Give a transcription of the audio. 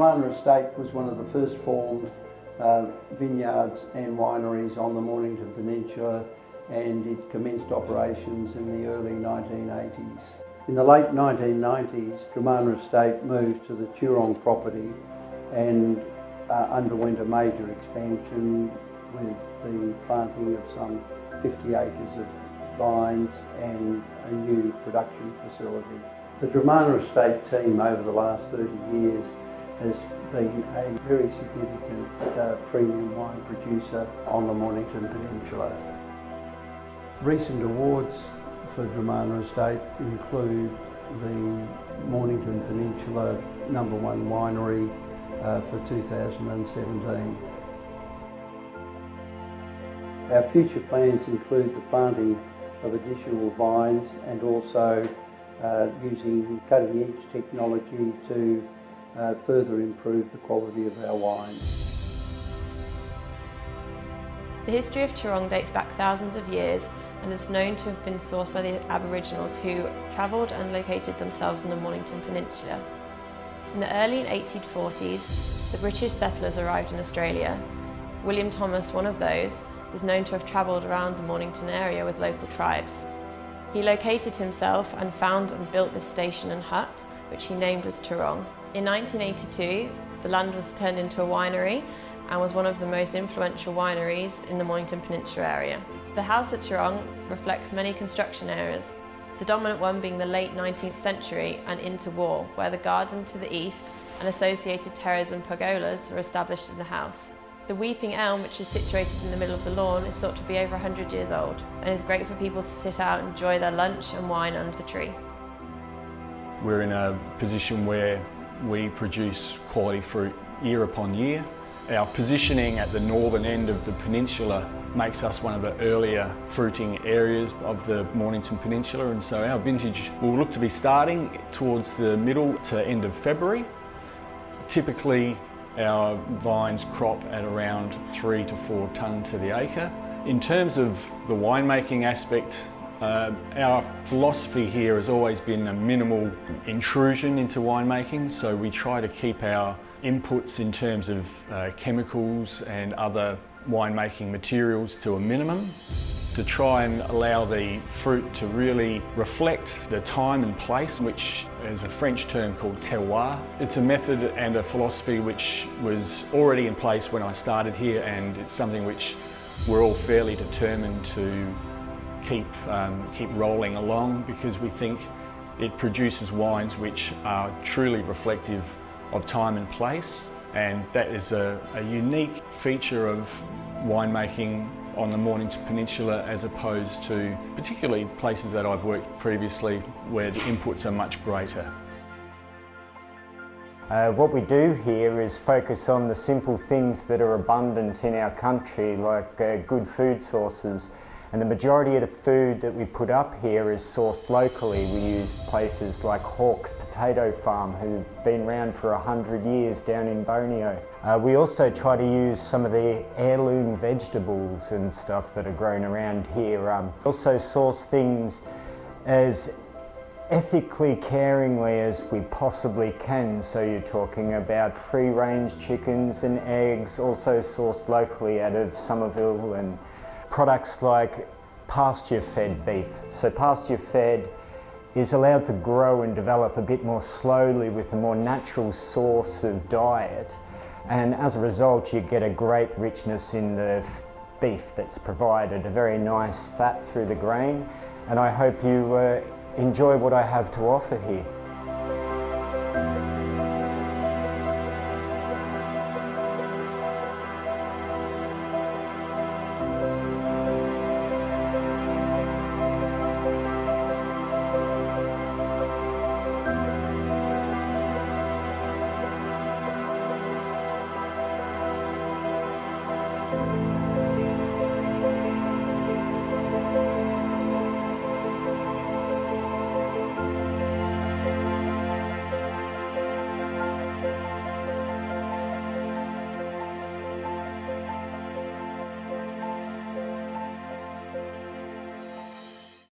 Dromana estate was one of the first formed vineyards and wineries on the Mornington Peninsula, and it commenced operations in the early 1980s. In the late 1990s, Dromana estate moved to the Turong property and underwent a major expansion with the planting of some 50 acres of vines and a new production facility. The Dromana estate team over the last 30 years has been a very significant premium wine producer on the Mornington Peninsula. Recent awards for Dromana estate include the Mornington Peninsula #1 winery for 2017. Our future plans include the planting of additional vines and also using cutting-edge technology to further improve the quality of our wines. The history of Turong dates back thousands of years and is known to have been sourced by the Aboriginals who travelled and located themselves in the Mornington Peninsula. In the early 1840s, the British settlers arrived in Australia. William Thomas, one of those, is known to have travelled around the Mornington area with local tribes. He located himself and found and built this station and hut, which he named as Turong. In 1982, the land was turned into a winery and was one of the most influential wineries in the Mornington Peninsula area. The house at Turong reflects many construction eras, the dominant one being the late 19th century and interwar, where the garden to the east and associated terraces and pergolas are established in the house. The weeping elm, which is situated in the middle of the lawn, is thought to be over 100 years old and is great for people to sit out and enjoy their lunch and wine under the tree. We're in a position where we produce quality fruit year upon year. Our positioning at the northern end of the peninsula makes us one of the earlier fruiting areas of the Mornington Peninsula, and so our vintage will look to be starting towards the middle to end of February. Typically, our vines crop at around 3 to 4 tonne to the acre. In terms of the winemaking aspect, our philosophy here has always been a minimal intrusion into winemaking, so we try to keep our inputs in terms of chemicals and other winemaking materials to a minimum, to try and allow the fruit to really reflect the time and place, which is a French term called terroir. It's a method and a philosophy which was already in place when I started here, and it's something which we're all fairly determined to keep rolling along, because we think it produces wines which are truly reflective of time and place, and that is a unique feature of winemaking on the Mornington Peninsula, as opposed to particularly places that I've worked previously where the inputs are much greater. What we do here is focus on the simple things that are abundant in our country, like good food sources. And the majority of the food that we put up here is sourced locally. We use places like Hawke's Potato Farm, who've been around for 100 years down in Borneo. We also try to use some of the heirloom vegetables and stuff that are grown around here. Also source things as ethically, caringly as we possibly can. So you're talking about free-range chickens and eggs, also sourced locally out of Somerville, and products like pasture-fed beef. So pasture-fed is allowed to grow and develop a bit more slowly with a more natural source of diet, and as a result you get a great richness in the beef that's provided, a very nice fat through the grain, and I hope you enjoy what I have to offer here.